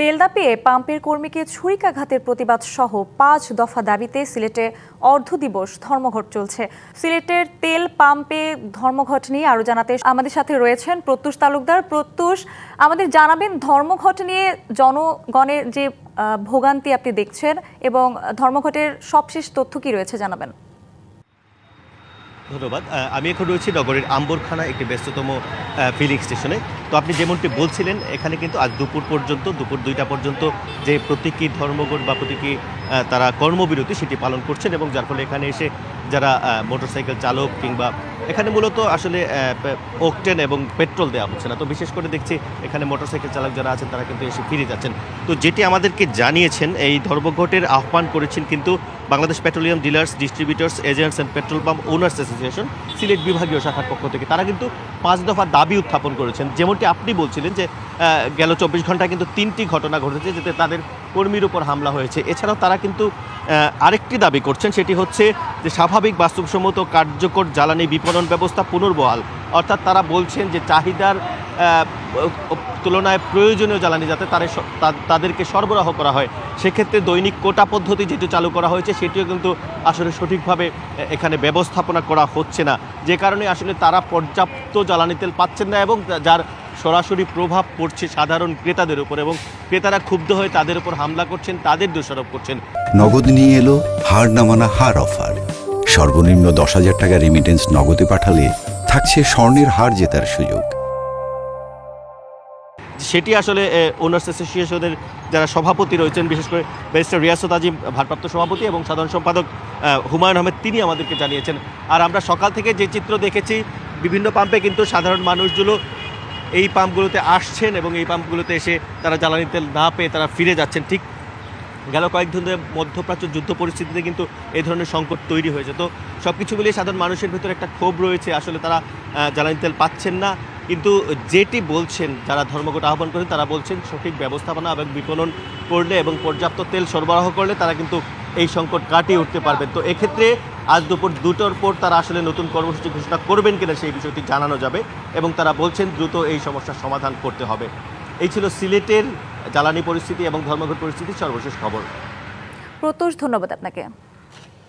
তেল দাপিয়ে পাম্পের কর্মীকে ছুরিকাঘাতের প্রতিবাদ সহ ৫ দফা দাবিতে সিলেটে অর্ধদিবস ধর্মঘট চলছে। সিলেটের তেল পাম্পে ধর্মঘট নিয়ে আরো জানাতে আমাদের সাথে রয়েছেন প্রত্যুষ তালুকদার। প্রত্যুষ, আমাদের জানাবেন ধর্মঘট নিয়ে জনগণের যে ভোগান্তি আপনি দেখছেন এবং ধর্মঘটের সবশেষ তথ্য কি রয়েছে জানাবেন। ধন্যবাদ। আমি এখন রয়েছি নগরের আম্বরখানা একটি ব্যস্ততম ফিলিং স্টেশনে। তো আপনি যেমনটি বলছিলেন, এখানে কিন্তু আজ দুপুর 2টা পর্যন্ত যে প্রতীকী ধর্মঘট বা প্রতীকী তারা কর্মবিরতি সেটি পালন করছেন, এবং যার ফলে এখানে এসে যারা মোটরসাইকেল চালক কিংবা এখানে মূলত আসলে অকটেন এবং পেট্রোল দেওয়া হচ্ছে না। তো বিশেষ করে দেখছি এখানে মোটরসাইকেল চালক যারা আছেন তারা কিন্তু এসে ফিরে যাচ্ছেন। তো যেটি আমাদেরকে জানিয়েছেন, এই ধর্মঘটের আহ্বান করেছেন কিন্তু Bangladesh petroleum dealers, distributors, agents and petrol pump owners association Sylhet বিভাগীয় শাখার পক্ষ থেকে। তারা কিন্তু 5 দফা দাবি উত্থাপন করেছেন। যেমনটি আপনি বলছিলেন যে গেল 24 ঘন্টায় কিন্তু 3টি ঘটনা ঘটেছে যেতে তাদের কর্মীর উপর হামলা হয়েছে। এছাড়াও তারা কিন্তু আরেকটি দাবি করছেন, সেটি হচ্ছে যে স্বাভাবিক বাস্তবসম্মত কার্যকর জ্বালানি বিপণন ব্যবস্থা পুনর্বহাল। অর্থাৎ তারা বলছেন যে চাহিদার তুলনায় প্রয়োজনীয় জ্বালানি যাতে তাদেরকে সরবরাহ করা হয়, সেক্ষেত্রে দৈনিক কোটা পদ্ধতি যেটি চালু করা হয়েছে সেটিও কিন্তু আসলে সঠিকভাবে এখানে ব্যবস্থাপনা করা হচ্ছে না, যে কারণে আসলে তারা পর্যাপ্ত জ্বালানি তেল পাচ্ছেন না, এবং যার সরাসরি প্রভাব পড়ছে সাধারণ ক্রেতাদের উপর, এবং ক্রেতারা ক্ষুব্ধ হয়ে তাদের উপর হামলা করছেন, তাদের দোষারোপ করছেন। নগদ নিয়ে এলো হার নামানা হার অফার। সর্বনিম্ন 10,000 টাকা রেমিটেন্স নগদে পাঠালে থাকছে স্বর্ণের হার জেতার সুযোগ। সেটি আসলে ওনার্স অ্যাসোসিয়েশনের যারা সভাপতি রয়েছেন, বিশেষ করে ব্যারিস্টার রিয়াসত আজিম ভারপ্রাপ্ত সভাপতি এবং সাধারণ সম্পাদক হুমায়ুন আহমেদ, তিনি আমাদেরকে জানিয়েছেন। আর আমরা সকাল থেকে যে চিত্র দেখেছি, বিভিন্ন পাম্পে কিন্তু সাধারণ মানুষগুলো এই পাম্পগুলোতে আসছেন এবং এই পাম্পগুলোতে এসে তারা জ্বালানি তেল না পেয়ে তারা ফিরে যাচ্ছেন। ঠিক গেল কয়েকদিন ধরে মধ্যপ্রাচ্য যুদ্ধ পরিস্থিতিতে কিন্তু এই ধরনের সংকট তৈরি হয়েছে। তো সব কিছু মিলিয়ে সাধারণ মানুষের ভিতরে একটা ক্ষোভ রয়েছে, আসলে তারা জ্বালানি তেল পাচ্ছেন না। কিন্তু যেটি বলছেন যারা ধর্মঘট আহ্বান করেন, তারা বলছেন সঠিক ব্যবস্থাপনা এবং বিপণন করলে এবং পর্যাপ্ত তেল সরবরাহ করলে তারা কিন্তু এই সংকট কাটিয়ে উঠতে পারবেন। তো এক্ষেত্রে আজ দুপুর 2টার পর তারা আসলে নতুন কর্মসূচি ঘোষণা করবেন কিনা সেই বিষয়টি জানানো যাবে, এবং তারা বলছেন দ্রুত এই সমস্যার সমাধান করতে হবে। এই ছিল সিলেটের জ্বালানি পরিস্থিতি এবং ধর্মঘট পরিস্থিতির সর্বশেষ খবর। প্রত্যুষ, ধন্যবাদ আপনাকে।